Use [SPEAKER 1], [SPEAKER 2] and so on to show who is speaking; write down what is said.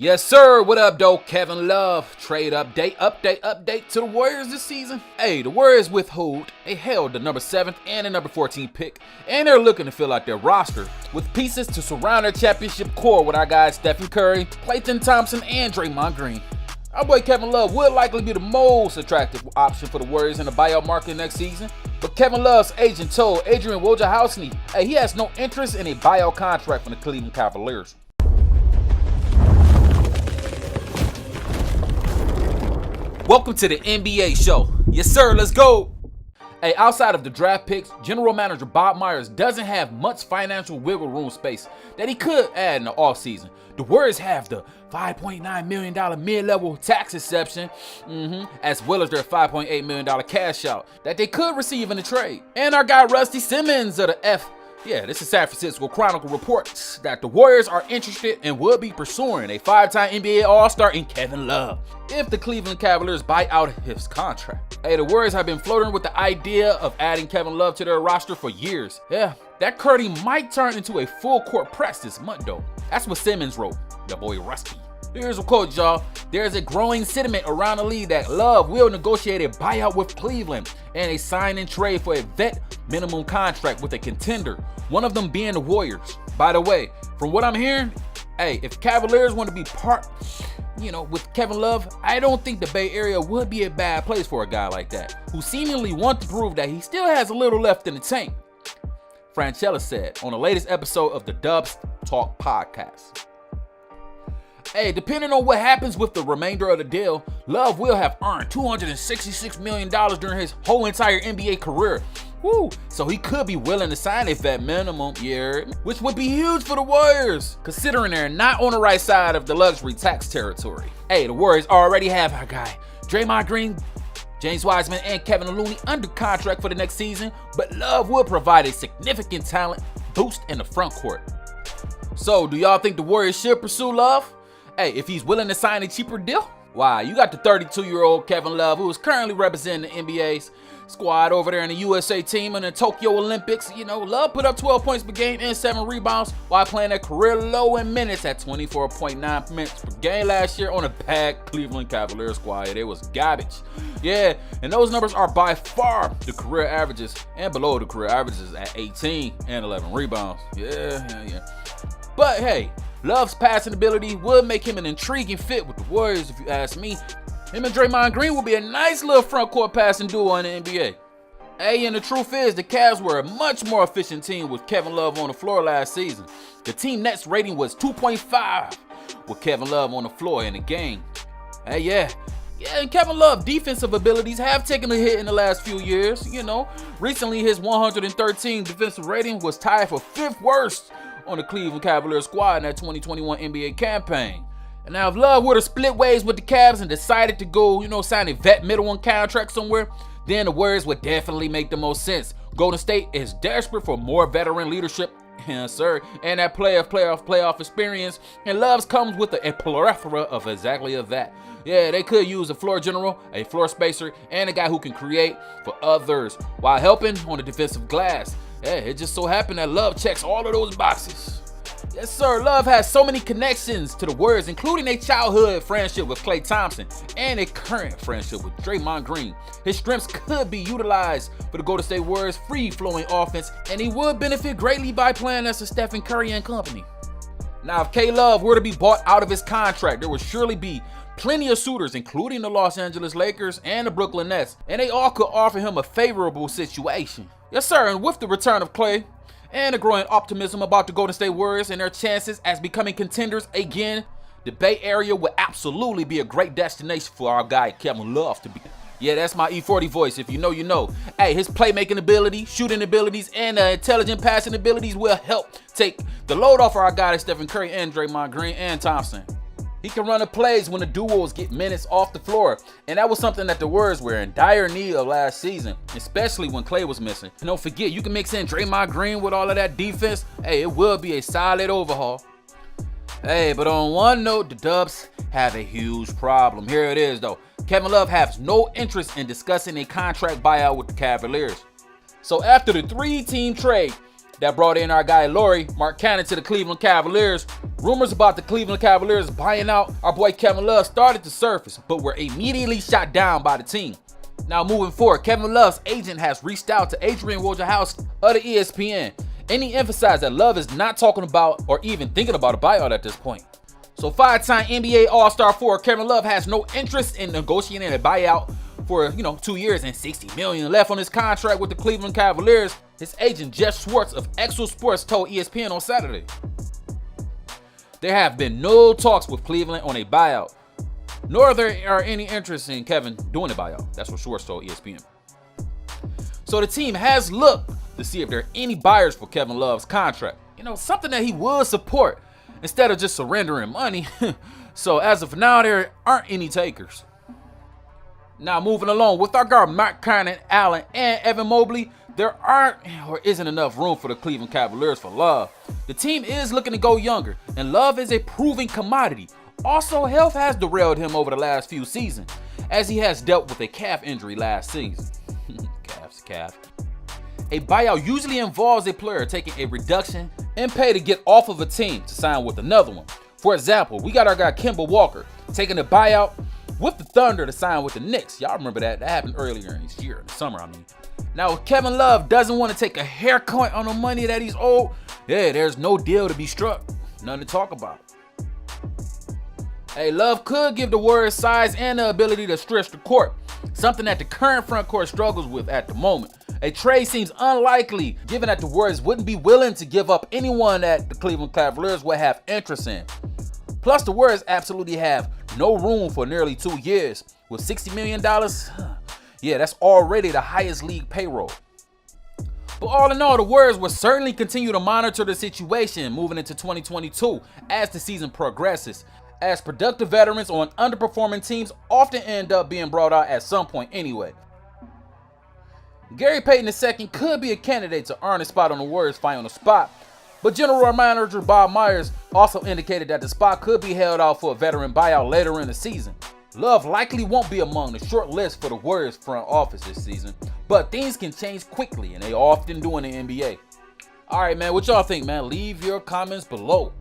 [SPEAKER 1] Yes, sir. What up, though? Kevin Love. Trade update to the Warriors this season. Hey, the Warriors withhold. They held the number 7th and the number 14th pick, and they're looking to fill out their roster with pieces to surround their championship core with our guys Stephen Curry, Klay Thompson, and Draymond Green. Our boy Kevin Love would likely be the most attractive option for the Warriors in the buyout market next season, but Kevin Love's agent told Adrian Wojciechowski, he has no interest in a buyout contract from the Cleveland Cavaliers. Welcome to the NBA show. Yes, sir, let's go. Hey, outside of the draft picks, general manager Bob Myers doesn't have much financial wiggle room space that he could add in the offseason. The Warriors have the $5.9 million mid-level tax exception, as well as their $5.8 million cash out that they could receive in the trade. And our guy Rusty Simmons of the this is San Francisco Chronicle reports that the Warriors are interested and will be pursuing a 5-time NBA All-Star in Kevin Love if the Cleveland Cavaliers buy out his contract. Hey, the Warriors have been flirting with the idea of adding Kevin Love to their roster for years. Yeah, that curdy might turn into a full court press this month though. That's what Simmons wrote, the boy Rusty. Here's a quote, y'all. There's a growing sentiment around the league that Love will negotiate a buyout with Cleveland and a sign and trade for a vet minimum contract with a contender, one of them being the Warriors. By the way, from what I'm hearing, if Cavaliers want to be part, with Kevin Love, I don't think the Bay Area would be a bad place for a guy like that, who seemingly wants to prove that he still has a little left in the tank. Franchella said on the latest episode of the Dubs Talk podcast. Hey, depending on what happens with the remainder of the deal, Love will have earned $266 million during his whole entire NBA career. Woo! So he could be willing to sign a vet minimum, which would be huge for the Warriors, considering they're not on the right side of the luxury tax territory. Hey, the Warriors already have our guy Draymond Green, James Wiseman, and Kevin Looney under contract for the next season, but Love will provide a significant talent boost in the front court. So, do y'all think the Warriors should pursue Love? Hey, if he's willing to sign a cheaper deal? Why, you got the 32-year-old Kevin Love, who is currently representing the NBA's squad over there in the USA team in the Tokyo Olympics. Love put up 12 points per game and 7 rebounds while playing a career low in minutes at 24.9 minutes per game last year on a bad Cleveland Cavaliers squad. It was garbage. Yeah, and those numbers are by far the career averages and below the career averages at 18 and 11 rebounds. Yeah. But hey, Love's passing ability would make him an intriguing fit with the Warriors, if you ask me. Him and Draymond Green will be a nice little front court passing duo in the NBA. Hey, and the truth is, the Cavs were a much more efficient team with Kevin Love on the floor last season. The team Nets rating was 2.5 with Kevin Love on the floor in the game. Hey, and Kevin Love's defensive abilities have taken a hit in the last few years. Recently his 113 defensive rating was tied for 5th worst on the Cleveland Cavaliers squad in that 2021 NBA campaign. And now if Love were to split ways with the Cavs and decided to go, sign a vet middle contract somewhere, then the Warriors would definitely make the most sense. Golden State is desperate for more veteran leadership, yes sir, and that playoff experience, and Love's comes with a plethora of exactly of that. Yeah, they could use a floor general, a floor spacer, and a guy who can create for others while helping on the defensive glass. Yeah, it just so happened that Love checks all of those boxes. Yes, sir. Love has so many connections to the Warriors, including a childhood friendship with Klay Thompson and a current friendship with Draymond Green. His strengths could be utilized for the Golden State Warriors' free-flowing offense, and he would benefit greatly by playing as a Stephen Curry and company. Now, if K-Love were to be bought out of his contract, there would surely be plenty of suitors, including the Los Angeles Lakers and the Brooklyn Nets, and they all could offer him a favorable situation. Yes, sir, and with the return of Klay and the growing optimism about the Golden State Warriors and their chances as becoming contenders again, the Bay Area would absolutely be a great destination for our guy Kevin Love to be. Yeah, that's my E40 voice. If you know, you know. Hey, his playmaking ability, shooting abilities, and intelligent passing abilities will help take the load off of our guys Stephen Curry and Draymond Green and Thompson. He can run the plays when the duos get minutes off the floor, and that was something that the Warriors were in dire need of last season, especially when Klay was missing. And don't forget, you can mix in Draymond Green with all of that defense. Hey, it will be a solid overhaul. Hey, but on one note, the Dubs have a huge problem. Here it is, though. Kevin Love has no interest in discussing a contract buyout with the Cavaliers. So after the 3-team trade, that brought in our guy Laurie Markkanen to the Cleveland Cavaliers, rumors about the Cleveland Cavaliers buying out our boy Kevin Love started to surface, but were immediately shot down by the team. Now moving forward, Kevin Love's agent has reached out to Adrian Wojciechowski of the ESPN, and he emphasized that Love is not talking about or even thinking about a buyout at this point. So 5-time NBA All-Star forward Kevin Love has no interest in negotiating a buyout for 2 years and $60 million left on his contract with the Cleveland Cavaliers, his agent Jeff Schwartz of Exo Sports told ESPN on Saturday. There have been no talks with Cleveland on a buyout, nor there are any interest in Kevin doing a buyout. That's what Schwartz told ESPN. So the team has looked to see if there are any buyers for Kevin Love's contract. Something that he would support instead of just surrendering money. So as of now, there aren't any takers. Now moving along, with our guard Markkanen, Allen, and Evan Mobley, there aren't or isn't enough room for the Cleveland Cavaliers for Love. The team is looking to go younger, and Love is a proven commodity. Also, health has derailed him over the last few seasons, as he has dealt with a calf injury last season. Calf. A buyout usually involves a player taking a reduction in pay to get off of a team to sign with another one. For example, we got our guy Kemba Walker taking a buyout with the Thunder to sign with the Knicks. Y'all remember that? That happened earlier in this year, in the summer, Now, if Kevin Love doesn't want to take a haircut on the money that he's owed, there's no deal to be struck. Nothing to talk about. Hey, Love could give the Warriors size and the ability to stretch the court, something that the current front court struggles with at the moment. A trade seems unlikely, given that the Warriors wouldn't be willing to give up anyone that the Cleveland Cavaliers would have interest in. Plus, the Warriors absolutely have no room for nearly 2 years. With $60 million, that's already the highest league payroll. But all in all, the Warriors will certainly continue to monitor the situation moving into 2022 as the season progresses, as productive veterans on underperforming teams often end up being brought out at some point anyway. Gary Payton II could be a candidate to earn a spot on the Warriors' final spot, but General Manager Bob Myers also indicated that the spot could be held out for a veteran buyout later in the season. Love likely won't be among the short list for the Warriors front office this season, but things can change quickly, and they often do in the NBA. Alright, man, what y'all think, man? Leave your comments below.